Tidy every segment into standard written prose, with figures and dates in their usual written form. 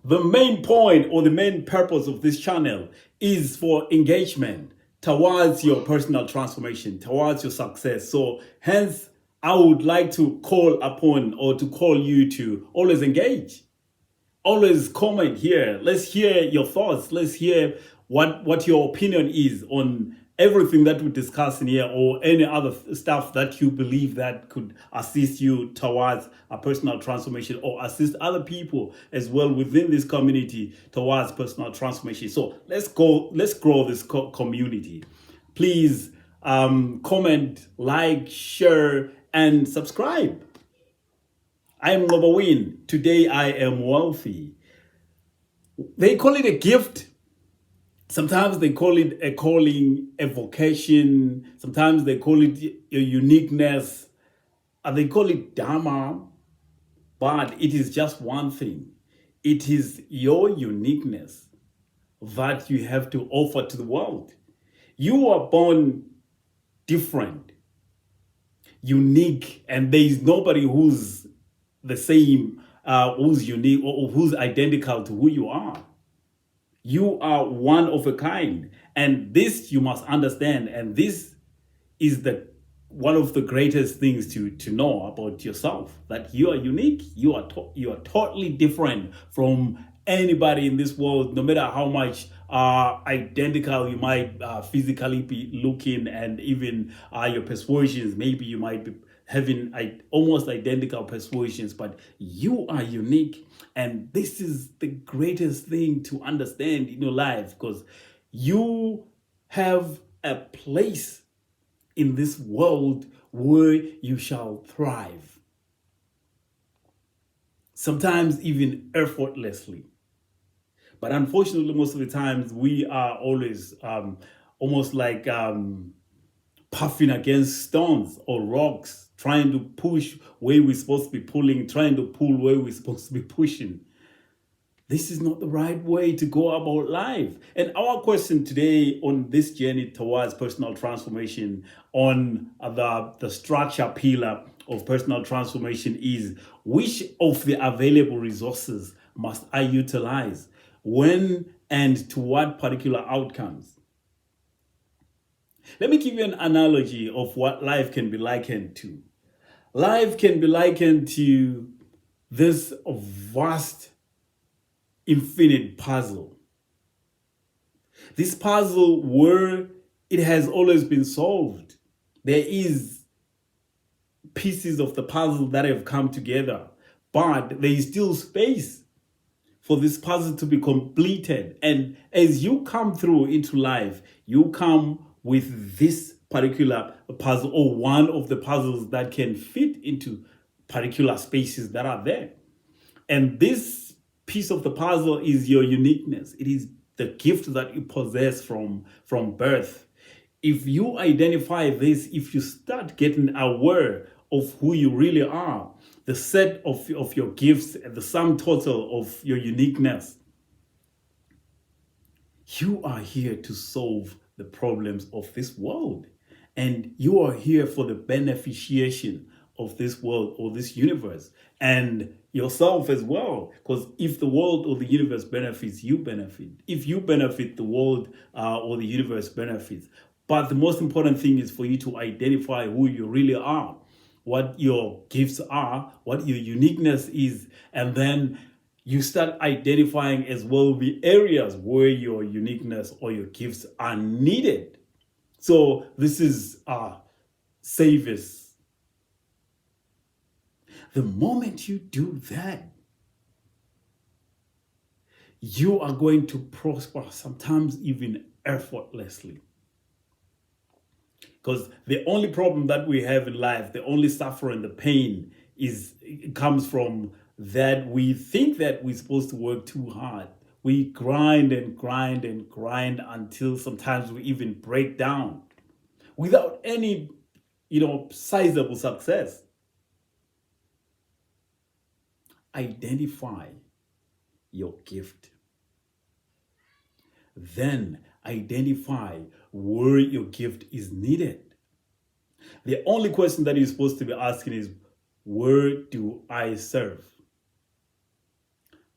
The main point or the main purpose of this channel is for engagement towards your personal transformation, towards your success. So hence, I would like to call upon or to call you to always engage. Always comment here. Let's hear your thoughts. Let's hear what your opinion is on everything that we discuss in here, or any other stuff that you believe that could assist you towards a personal transformation, or assist other people as well within this community towards personal transformation. So let's grow this community. Please comment, like, share, and subscribe. I am Ngobawin. Today I am wealthy. They call it a gift. Sometimes they call it a calling, a vocation. Sometimes they call it a uniqueness. They call it Dharma. But it is just one thing. It is your uniqueness that you have to offer to the world. You are born different, unique, and there is nobody who's the same, who's unique or who's identical to who you are. You are one of a kind, and this you must understand, and this is the one of the greatest things to know about yourself, that you are unique. You are totally different from anybody in this world, no matter how much identical you might physically be looking, and even your persuasions, maybe you might be having almost identical persuasions, but you are unique. And this is the greatest thing to understand in your life, because you have a place in this world where you shall thrive. Sometimes even effortlessly. But unfortunately, most of the times we are always almost like puffing against stones or rocks, trying to push where we're supposed to be pulling, trying to pull where we're supposed to be pushing. This is not the right way to go about life. And our question today on this journey towards personal transformation, on the structure pillar of personal transformation, is which of the available resources must I utilize? When and to what particular outcomes? Let me give you an analogy of what life can be likened to. Life can be likened to this vast, infinite puzzle. This puzzle where it has always been solved. There is pieces of the puzzle that have come together, but there is still space for this puzzle to be completed. And as you come through into life, you come with this particular puzzle, or one of the puzzles that can fit into particular spaces that are there. And this piece of the puzzle is your uniqueness. It is the gift that you possess from birth. If you identify this, if you start getting aware of who you really are, the set of your gifts, and the sum total of your uniqueness, you are here to solve the problems of this world. And you are here for the beneficiation of this world or this universe, and yourself as well. Because if the world or the universe benefits, you benefit. If you benefit, the world or the universe benefits. But the most important thing is for you to identify who you really are, what your gifts are, what your uniqueness is, and then you start identifying as well the areas where your uniqueness or your gifts are needed. So this is service. The moment you do that, you are going to prosper, sometimes even effortlessly. Because the only problem that we have in life, the only suffering, the pain, it comes from that we think that we're supposed to work too hard. We grind and grind and grind until sometimes we even break down without any, sizable success. Identify your gift. Then identify where your gift is needed. The only question that you're supposed to be asking is, where do I serve?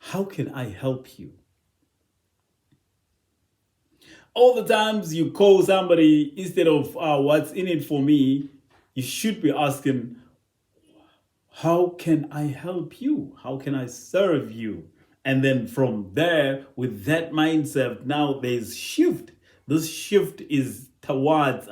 How can I help you? All the times you call somebody, instead of what's in it for me, you should be asking, how can I help you? How can I serve you? And then from there, with that mindset, now there's shift. This shift is towards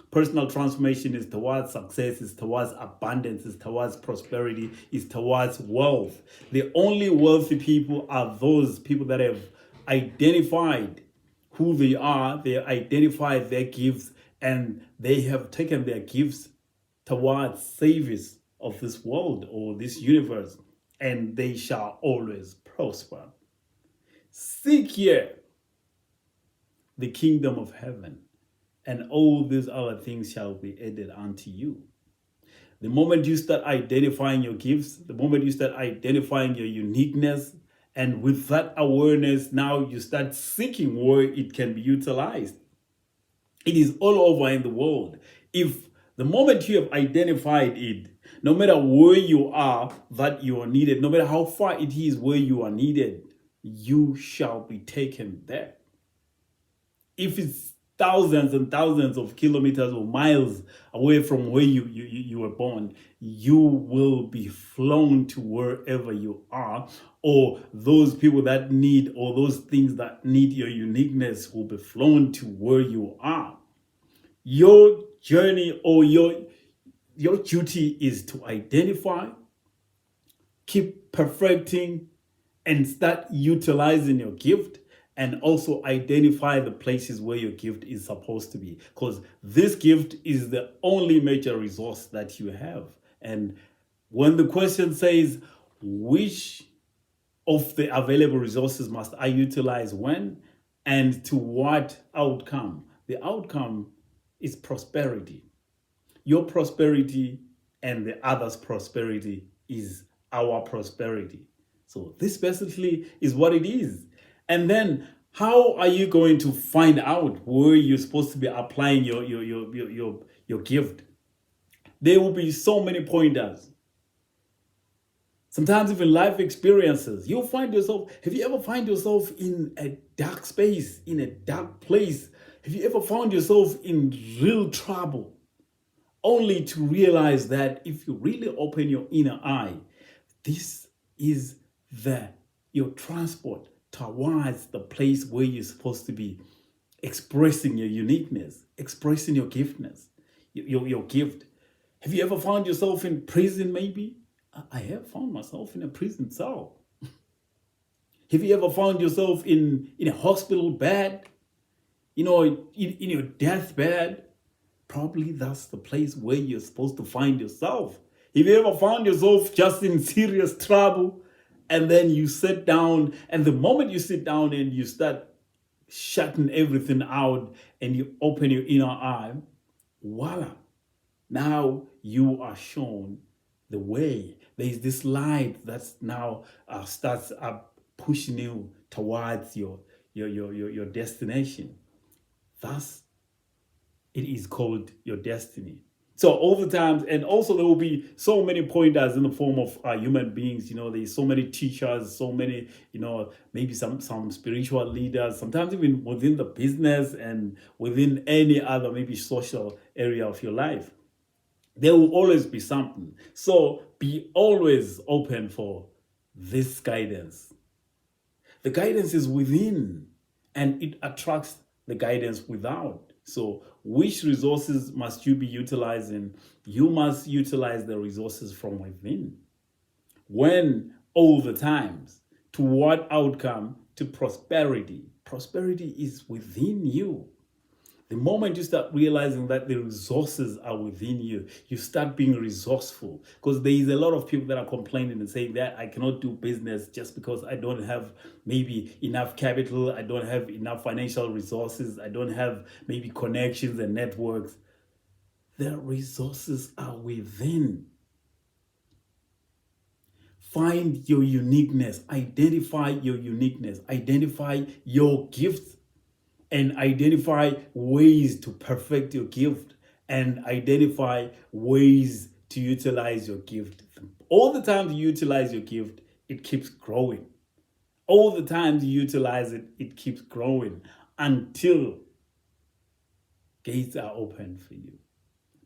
personal transformation, is towards success, is towards abundance, is towards prosperity, is towards wealth. The only wealthy people are those people that have identified who they identified their gifts, and they have taken their gifts towards service of this world or this universe, and they shall always prosper. Seek ye the kingdom of heaven, and all these other things shall be added unto you. The moment you start identifying your gifts, the moment you start identifying your uniqueness, and with that awareness, now you start seeking where it can be utilized. It is all over in the world. If the moment you have identified it, no matter where you are that you are needed, no matter how far it is where you are needed, you shall be taken there. If it's thousands and thousands of kilometers or miles away from where you were born, you will be flown to wherever you are, or those people that need, or those things that need your uniqueness will be flown to where you are. Your journey or your duty is to identify, keep perfecting, and start utilizing your gift, and also identify the places where your gift is supposed to be, because this gift is the only major resource that you have. And when the question says, which of the available resources must I utilize when and to what outcome? The outcome is prosperity. Your prosperity and the other's prosperity is our prosperity. So this basically is what it is. And then how are you going to find out where you're supposed to be applying your gift? There will be so many pointers. Sometimes even life experiences. You'll find yourself, have you ever found yourself in a dark space, in a dark place? Have you ever found yourself in real trouble? Only to realize that if you really open your inner eye, this is your transport towards the place where you're supposed to be expressing your uniqueness, expressing your giftness, your gift. Have you ever found yourself in prison maybe? I have found myself in a prison cell. Have you ever found yourself in a hospital bed? In your deathbed? Probably that's the place where you're supposed to find yourself. Have you ever found yourself just in serious trouble, and then you sit down, and the moment you sit down and you start shutting everything out and you open your inner eye, voila, now you are shown the way. There's this light that's now starts pushing you towards your destination. Thus, it is called your destiny. So over time, and also there will be so many pointers in the form of human beings. There's so many teachers, so many, maybe some spiritual leaders, sometimes even within the business and within any other maybe social area of your life. There will always be something. So be always open for this guidance. The guidance is within, and it attracts the guidance without. So which resources must you be utilizing? You must utilize the resources from within. When? All the times. To what outcome? To prosperity. Prosperity is within you. The moment you start realizing that the resources are within you, you start being resourceful. Because there is a lot of people that are complaining and saying that I cannot do business just because I don't have maybe enough capital, I don't have enough financial resources, I don't have maybe connections and networks. The resources are within. Find your uniqueness, identify your uniqueness, identify your gifts, and identify ways to perfect your gift, and identify ways to utilize your gift. All the time you utilize your gift, it keeps growing. all the times you utilize it, it keeps growing until gates are open for you.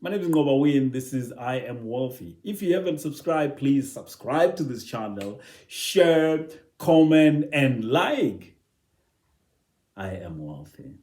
My name is Ngoba Win. This is I Am Wealthy. If you haven't subscribed, please subscribe to this channel, share, comment, and like. I Am Wealthy.